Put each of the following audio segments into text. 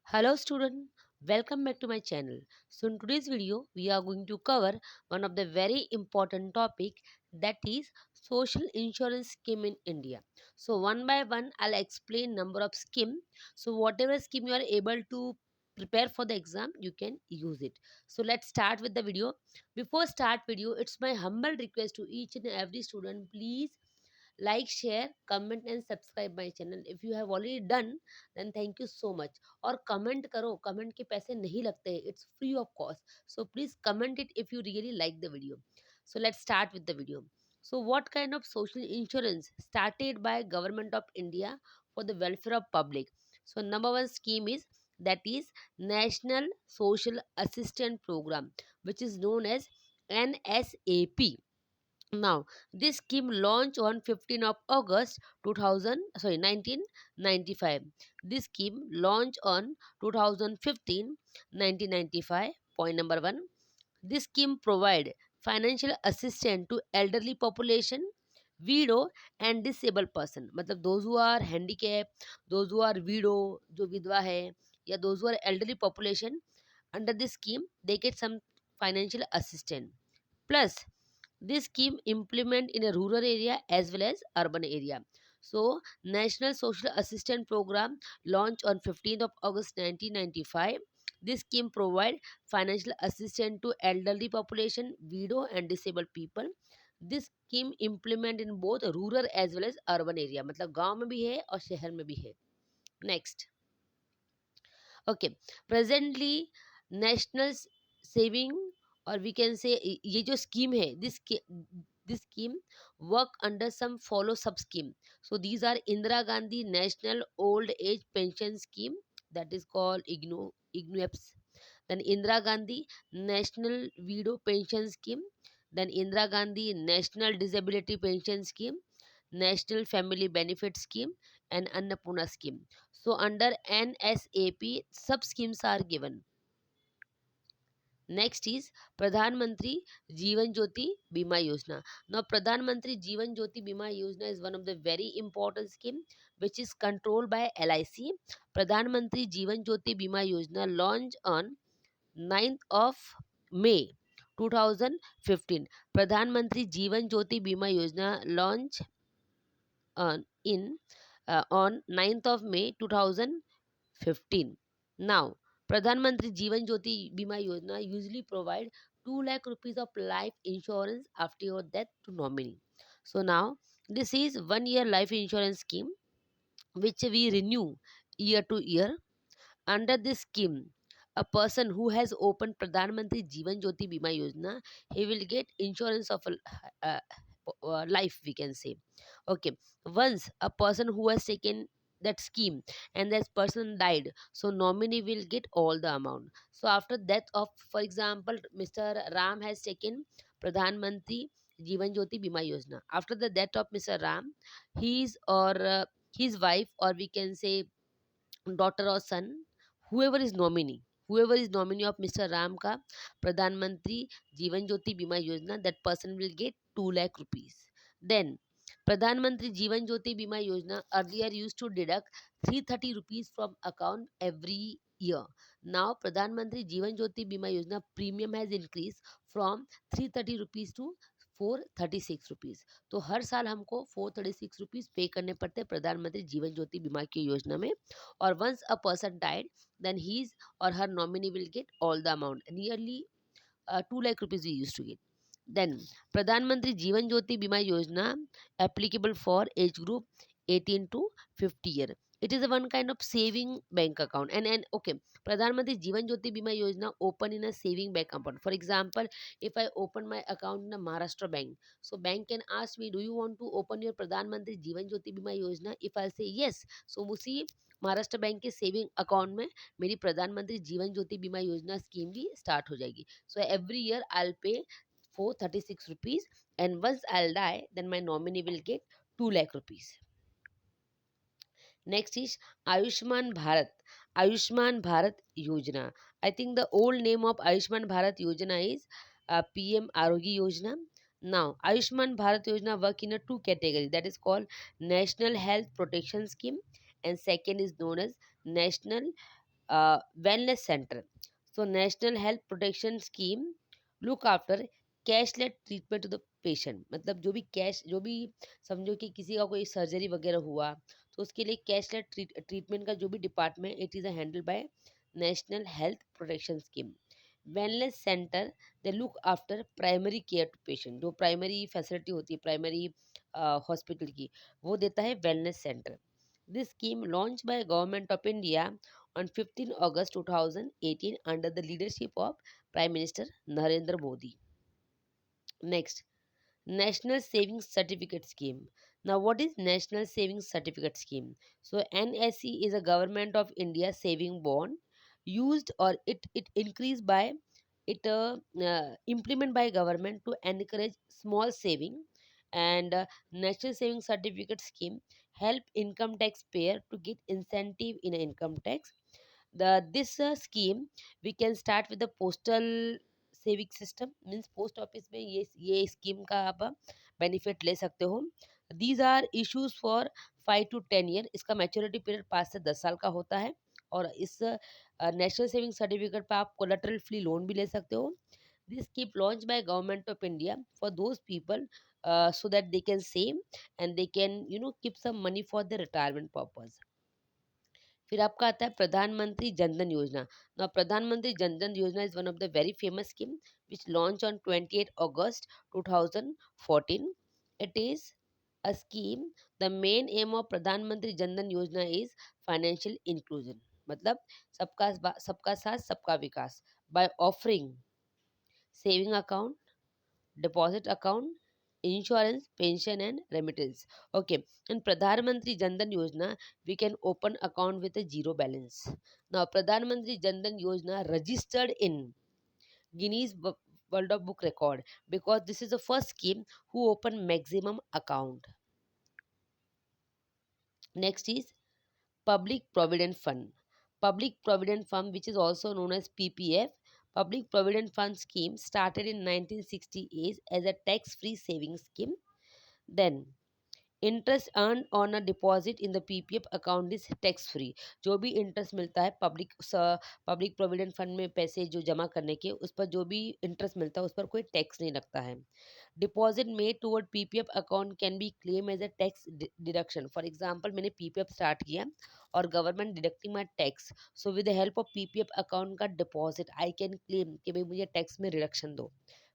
Hello student, welcome back to my channel. So in today's video we are going to cover one of the very important topic, that is social insurance scheme in India. So one by one I'll explain number of scheme. So whatever scheme you are able to prepare for the exam, you can use it. So let's start with the video. Before start video, it's my humble request to each and every student, please like, share, comment and subscribe my channel. If you have already done, then thank you so much. और comment करो, comment के पैसे नहीं लगते, it's free of cost. So please comment it if you really like the video. So let's start with the video. So what kind of social insurance started by government of India for the welfare of public? So number one scheme is, that is National Social Assistance Program, which is known as NSAP. Now, this scheme launched on 15th of August 1995. This scheme launched on 1995. Point number 1. This scheme provide financial assistance to elderly population, widow and disabled person. मतलब those who are handicapped, those who are widow, जो विधवा है, या those who are elderly population, under this scheme they get some financial assistance. Plus, this scheme implement in a rural area as well as urban area. So National Social Assistance Program launched on 15th of August 1995. This scheme provide financial assistance to elderly population, widow and disabled people. This scheme implement in both rural as well as urban area. मतलब गांव में भी है और शहर में भी है. Next. Okay, presently national saving, or we can say ये जो scheme है, this scheme work under some follow sub scheme. So these are Indira Gandhi National Old Age Pension Scheme, that is called IGNUEPS. Then Indira Gandhi National Widow Pension Scheme. Then Indira Gandhi National Disability Pension Scheme, National Family Benefit Scheme and Annapurna Scheme. So under NSAP, sub schemes are given. Next is Pradhan Mantri Jeevan Jyoti Bima Yojana. Now Pradhan Mantri Jeevan Jyoti Bima Yojana is one of the very important scheme which is controlled by LIC. Pradhan Mantri Jeevan Jyoti Bima Yojana launched on 9th of May 2015. Pradhan Mantri Jeevan Jyoti Bima Yojana launched on 9th of May 2015. Now, Pradhan Mantri Jeevan Jyoti Bima Yojana usually provide 2 lakh rupees of life insurance after your death to nominee. So now, this is 1 year life insurance scheme which we renew year to year. Under this scheme, a person who has opened Pradhan Mantri Jeevan Jyoti Bima Yojana, he will get insurance of life, we can say. Okay, once a person who has taken that scheme and that person died, so nominee will get all the amount. So after death of, for example, Mr. Ram has taken Pradhan Mantri Jeevan Jyoti Bima Yojana. After the death of Mr. Ram, his or his wife, or we can say daughter or son, whoever is nominee of Mr. Ram ka Pradhan Mantri Jeevan Jyoti Bima Yojana, that person will get 2 lakh rupees. Then Pradhan Mantri Jeevan Jyoti Bima Yojana earlier used to deduct 330 rupees from account every year. Now Pradhan Mantri Jeevan Jyoti Bima Yojana premium has increased from 330 rupees to 436 rupees. तो हर साल हमको 436 rupees पे करने पड़ते हैं प्रधानमंत्री जीवन ज्योति बीमा की योजना में. Or once a person died, then his or her nominee will get all the amount, nearly 2 lakh rupees we used to get. Then Pradhan Mantri Jeevan Jyoti Bima Yojana applicable for age group 18 to 50 year. It is a one kind of saving bank account. And okay, Pradhan Mantri Jeevan Jyoti Bima Yojana open in a saving bank account. For example, if I open my account in a Maharashtra bank, so bank can ask me, do you want to open your Pradhan Mantri Jeevan Jyoti Bima Yojana? If I say yes, so उसी Maharashtra bank के saving account में मेरी प्रधानमंत्री जीवन ज्योति बीमा योजना scheme भी start हो जाएगी. So every year I'll pay 436 rupees, and once I'll die, then my nominee will get 2 lakh rupees. Next is Ayushman Bharat. Ayushman Bharat Yojana. I think the old name of Ayushman Bharat Yojana is PM Arogya Yojana. Now, Ayushman Bharat Yojana work in a two category, that is called National Health Protection Scheme, and second is known as National wellness center. So national health protection scheme look after cashless treatment to the patient, मतलब जो भी cash, जो भी समझो कि किसी का कोई सर्जरी वगैरह हुआ तो उसके लिए कैशलेस ट्रीटमेंट का जो भी department, it is handle by national health protection scheme. Wellness centre, they look after primary care to patient, जो प्राइमरी फैसिलिटी होती है प्राइमरी हॉस्पिटल की, वो देता है wellness centre. This scheme launch by government of India on 15 August 2018 under the leadership of Prime Minister Narendra Modi. Next, National Savings Certificate Scheme. Now, what is National Savings Certificate Scheme? So, NSC is a Government of India saving bond used, or it increased by it implement by government to encourage small saving. And National Savings Certificate Scheme help income taxpayer to get incentive in income tax. The this scheme we can start with the postal saving system, means post office में ये scheme का आप benefit ले सकते हो. These are issues for 5 to 10 year, इसका maturity period 5 से 10 साल का होता है. और इस नेशनल सेविंग सर्टिफिकेट पर आप कोलेटरल फ्री लोन भी ले सकते हो. This scheme launch by government of India for those people so that they can save and they can keep some money for their retirement purpose. फिर आपका आता है प्रधानमंत्री जनधन योजना. नाउ प्रधानमंत्री जनधन योजना is one of the very famous scheme which launch on 28 August 2014. It is a scheme, the main M of प्रधानमंत्री जनधन योजना इज फाइनेंशियल इंक्लूजन, मतलब सबका साथ सबका विकास, by offering saving account, deposit account, insurance, pension, and remittance. Okay, in Pradhan Mantri Jandan Yojana, we can open account with a zero balance. Now, Pradhan Mantri Jandan Yojana registered in World of Book Record because this is the first scheme who open maximum account. Next is Public Provident Fund. Public Provident Fund, which is also known as PPF, Public Provident Fund scheme started in 1968 as a tax-free savings scheme. Then interest earn on a deposit in the PPF account is tax free. जो भी interest मिलता है public provident fund में पैसे जो जमा करने के, उस पर जो भी इंटरेस्ट मिलता है उस पर कोई टैक्स नहीं लगता है. Deposit made toward PPF account can be claim as a tax deduction. For example, मैंने पीपीएफ स्टार्ट किया और government deducting my tax, so with the help of PPF account का डिपॉजिट आई कैन क्लेम कि भाई मुझे tax में reduction दो.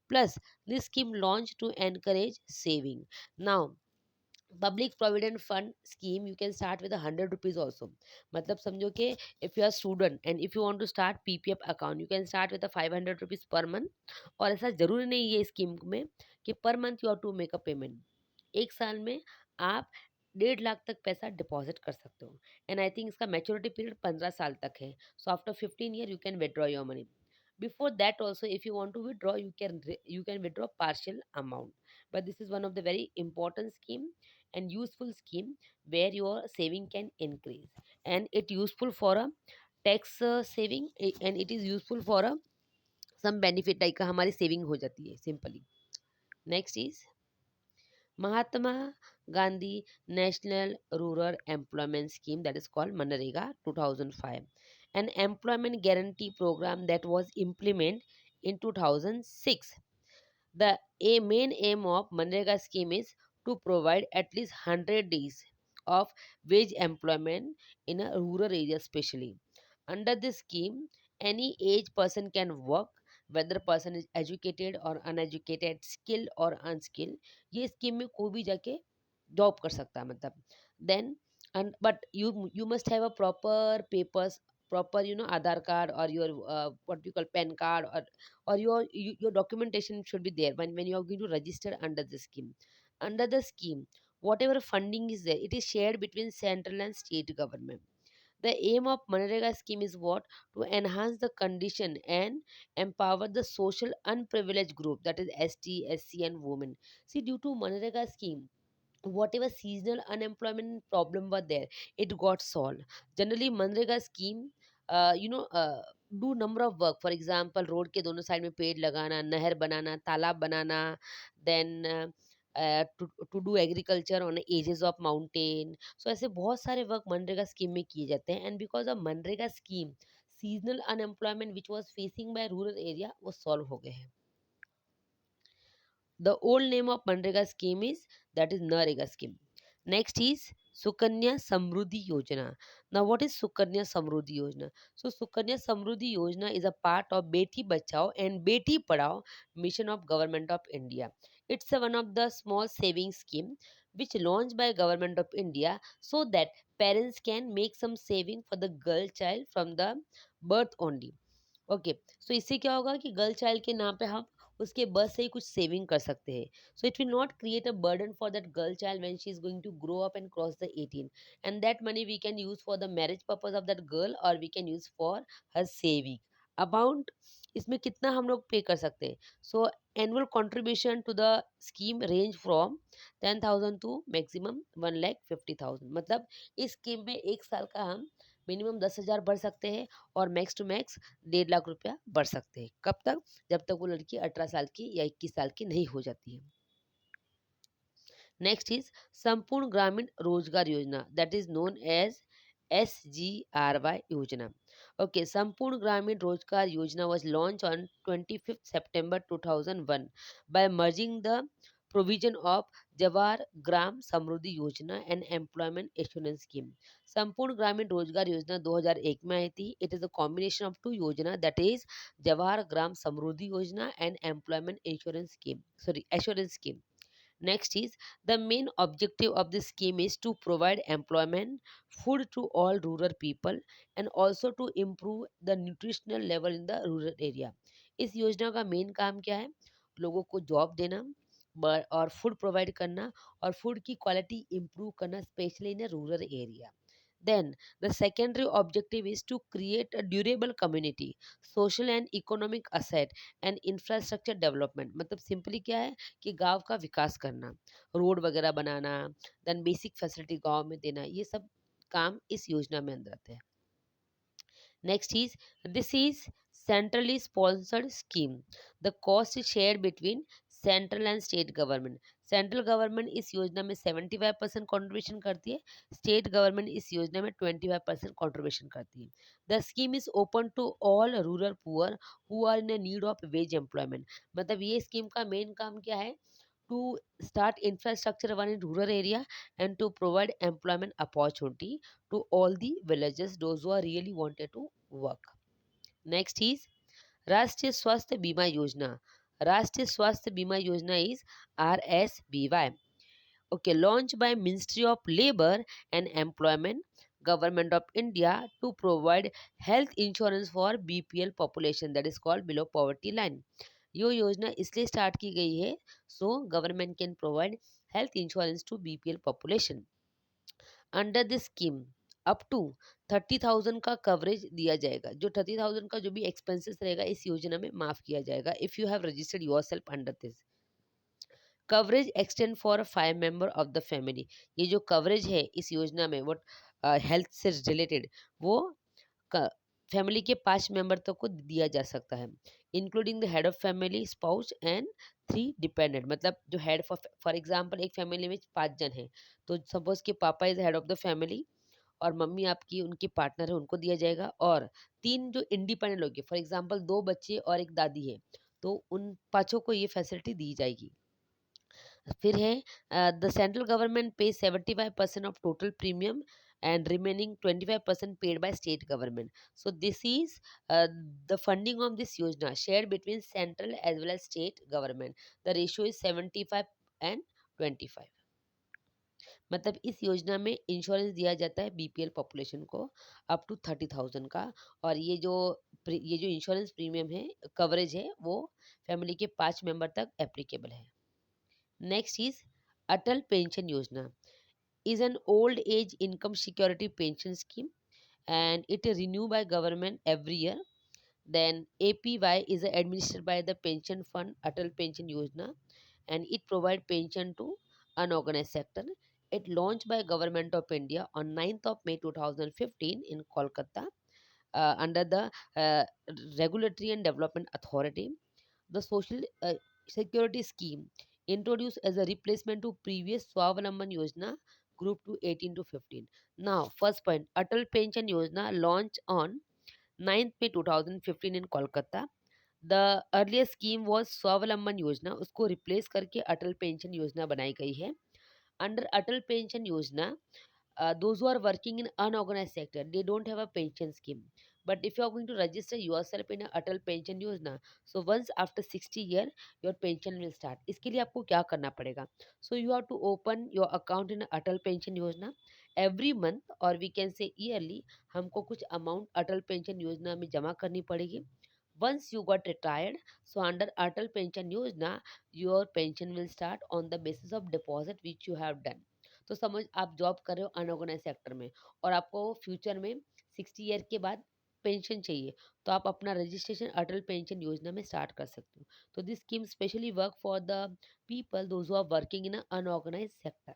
Plus this scheme launch to encourage saving. Now public provident fund scheme you can start with 100 rupees also. मतलब समझो कि if you are student and if you want to start PPF account, you can start with 500 rupees per month. और ऐसा जरूरी नहीं है scheme में कि per month you have to make a payment. एक साल में आप 1.5 लाख तक पैसा डिपॉजिट कर सकते हो. एंड आई थिंक इसका मैच्योरिटी पीरियड 15 साल तक है. So after 15 year you can withdraw your money. Before that also, if you want to withdraw, you can withdraw partial amount. But this is one of the very important scheme and useful scheme where your saving can increase, and it useful for a tax saving, and it is useful for a some benefit like हमारी saving हो जाती है simply. Next is Mahatma Gandhi National Rural Employment Scheme, that is called Manrega 2005, an employment guarantee program that was implemented in 2006. The main aim of Manrega scheme is to provide at least 100 days of wage employment in a rural area especially. Under this scheme, any age person can work, whether person is educated or uneducated, skilled or unskilled. ये scheme में कोई भी जाके job कर सकता है, मतलब then. and but you must have a proper papers, proper Aadhaar card or your what you call PAN card, or your documentation should be there when you are going to register under the scheme. Under the scheme, whatever funding is there, it is shared between central and state government. The aim of Manrega scheme is what? To enhance the condition and empower the social unprivileged group, that is ST, SC, and women. See, due to Manrega scheme, whatever seasonal unemployment problem were there, it got solved. Generally, Manrega scheme, do number of work. For example, road के दोनों side में पेड़ लगाना, नहर बनाना, तालाब बनाना, then to do agriculture on edges of mountain. So ऐसे बहुत सारे वर्क मनरेगा स्कीम में किए जाते हैं. And because of MNREGA scheme, seasonal unemployment which was facing by rural area वो सॉल्व हो गए हैं. The old name of Manrega scheme is that is Narega scheme. Next is Sukanya Samruddhi Yojana. Now, what is Sukanya Samruddhi Yojana? So, Sukanya Samruddhi Yojana is a part of Beti Bachao and Beti Padhao mission of Government of India. It's one of the small saving scheme which launched by Government of India so that parents can make some saving for the girl child from the birth only. Okay, so इससे क्या होगा कि girl child के नाम पे हम उसके birth से ही कुछ सेविंग कर सकते हैं. So it will not create a burden for that girl child when she is going to grow up and cross the 18, and that money we can use for the marriage purpose of that girl और we can use for her saving amount. इसमें कितना हम लोग pay कर सकते हैं? So annual contribution to the scheme range from 10,000 to maximum 1,50,000. मतलब इस स्कीम में एक साल का हम मिनिमम 10,000 भर सकते हैं और मैक्स टू मैक्स 1,50,000 बढ़ सकते हैं. कब तक? जब तक वो लड़की 18 साल की या 21 साल की नहीं हो जाती है. नेक्स्ट इज संपूर्ण Grameen Rozgar Yojana, that is known as SGRY Yojana. Okay, संपूर्ण ग्रामीण रोजगार योजना was launched on 25th September 2001 by merging the provision of Jawahar Gram Samriddhi Yojana and employment assurance scheme. संपूर्ण ग्रामीण रोजगार योजना 2001 में आई थी. It is a combination of two yojana, that is Jawahar Gram Samriddhi Yojana and employment insurance scheme, sorry assurance scheme. Next is the main objective of this scheme is to provide employment, food to all rural people and also to improve the nutritional level in the rural area. इस योजना का main काम क्या है? लोगों को job देना और फूड प्रोवाइड करना और फूड की क्वालिटी इम्प्रूव करना specially in rural area. Then the secondary objective is to create a durable community, social and economic asset and infrastructure development. मतलब सिंपली क्या है कि गांव का विकास करना, रोड वगैरह बनाना, देन बेसिक फैसिलिटी गांव में देना, ये सब काम इस योजना में अंदर आते हैं. Next is this is centrally sponsored scheme. The cost is shared between central and state government. Central government इस योजना में 75% कॉन्ट्रीब्यूशन करती है, स्टेट गवर्नमेंट इस योजना में 25% कॉन्ट्रीब्यूशन करती है. The scheme is open to all rural poor who are in need of wage employment. मतलब ये स्कीम का मेन काम क्या है? To start infrastructure one in rural area and to provide employment opportunity to all the villagers those who are really wanted to work. Next is राष्ट्रीय स्वास्थ्य बीमा योजना. राष्ट्रीय स्वास्थ्य बीमा योजना is RSBY. Okay, launched by Ministry of Labor and Employment, Government of India to provide health insurance for BPL population, that is called below poverty line. यो योजना इसलिए स्टार्ट की गई है so government can provide health insurance to BPL population. Under this scheme up to 30,000 का coverage दिया जाएगा. जो 30,000 का जो भी एक्सपेंसेस रहेगा इस योजना में माफ किया जाएगा if you have registered yourself under this. Coverage extend for 5 member of the family. ये जो कवरेज है इस योजना में वो हेल्थ से रिलेटेड वो फैमिली के 5 मेंबर तक को दिया जा सकता है, including the head of family, spouse and 3 dependent. मतलब जो हेड फॉर एग्जांपल एक फैमिली में 5 जन हैं तो सपोज कि पापा is head of the family और मम्मी आपकी उनकी पार्टनर है उनको दिया जाएगा, और 3 जो इंडिपेंडेंट लोग हैं फॉर एग्जांपल 2 बच्चे और एक दादी है तो उन पांचों को ये फैसिलिटी दी जाएगी. फिर है द सेंट्रल गवर्नमेंट पे 75% of total premium and remaining 25% paid by state government. So this is the funding of this yojana shared between central as well as state government. The ratio is 75 and 25. मतलब इस योजना में insurance दिया जाता है BPL population को up to 30,000 का, और ये जो इंश्योरेंस प्रीमियम है कवरेज है वो फैमिली के 5 मेंबर तक एप्लीकेबल है. नेक्स्ट इज अटल पेंशन योजना is an old age income security pension scheme and it is renewed by government every year. Then APY is administered by the pension fund Atal Pension Yojana and it provides pension to unorganized sector. It launched by Government of India on 9th of May 2015 in Kolkata under the Regulatory and Development Authority. The social security scheme introduced as a replacement to previous Swavalamban Yojana group to 18 to 15. Now, first point, Atal Pension Yojana launched on 9th May 2015 in Kolkata. The earlier scheme was स्वावलंबन योजना, उसको replace करके अटल pension योजना बनाई गई है. Under अटल pension योजना, those who are working in unorganized sector, they don't have a pension scheme. But if you are going to register yourself in a atal pension yojana, so once after 60 year your pension will start. इसके लिए आपको क्या करना पड़ेगा? So you have to open your account in Atal pension योजना. every month or we can say yearly हमको कुछ amount अटल pension योजना में जमा करनी पड़ेगी. Once you got retired, so under Atal Pension Yojana, your pension will start on the basis of deposit which you have done. तो समझ आप जॉब कर रहे हो अनऑर्गेनाइज सेक्टर में और आपको फ्यूचर में 60 ईयर के बाद पेंशन चाहिए, तो आप अपना रजिस्ट्रेशन अटल पेंशन योजना में स्टार्ट कर सकते हो. तो this scheme specially work for the people those who are working in unorganised sector.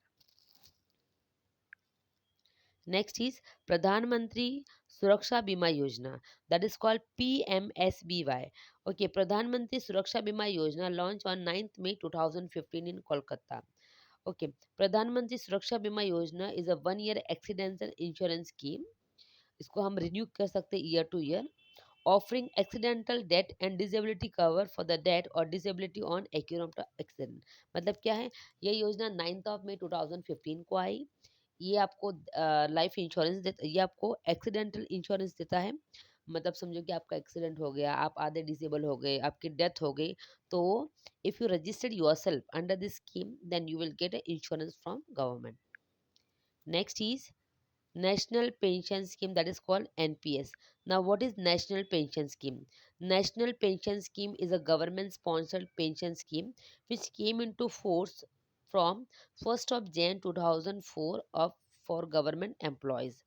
Next is Pradhan Mantri Suraksha Bima Yojana, that is called PMSBY. Okay, Pradhan Mantri Suraksha Bima Yojana launched on 9th May 2015 in Kolkata. Okay, Pradhan Mantri Suraksha Bima Yojana is a 1 year accidental insurance scheme. इसको हम renew कर सकते हैं year two year. Offering accidental death and disability cover for the death और disability on accurate accident. मतलब क्या है, ये योजना 9th of May 2015 को आई. ये आपको लाइफ इंश्योरेंस देता, ये आपको एक्सीडेंटल इंश्योरेंस देता है. मतलब समझो कि आपका एक्सीडेंट हो गया, आप आधे डिसेबल हो गए, आपकी डेथ हो गई, तो if you registered yourself under this scheme then you will get a insurance from government. Next is National Pension Scheme, that is called NPS. Now, what is National Pension Scheme? National Pension Scheme is a government sponsored pension scheme which came into force from 1st of Jan 2004 for government employees.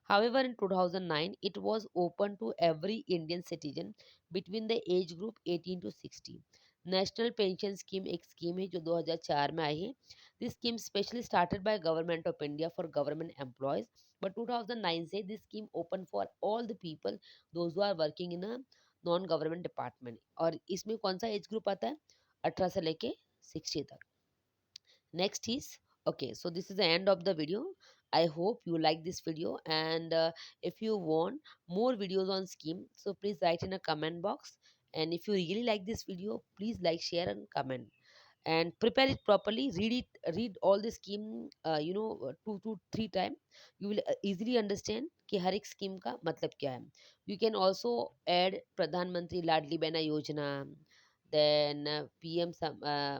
However, in 2009, it was open to every Indian citizen between the age group 18 to 60. National Pension Scheme एक scheme है जो 2004 में आई है. This scheme specially started by government of India for government employees. But 2009 से this scheme open for all the people those who are working in a non government department. और इसमें कौन सा एज ग्रुप आता है? 18 से लेके 60 तक. Next is, okay, so this is the end of the video. I hope you like this video, and if you want more videos on scheme, so please write in a comment box. And if you really like this video, please like, share and comment, and prepare it properly. Read all the scheme, 2 to 3 times. You will easily understand कि हर एक scheme का मतलब क्या है. You can also add प्रधानमंत्री लाडली बहना योजना, then PM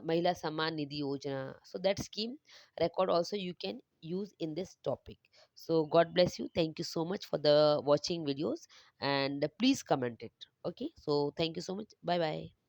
Mahila Samman Nidhi Yojana. So that scheme record also you can use in this topic. So God bless you. Thank you so much for the watching videos, and please comment it. Okay. So thank you so much. Bye bye.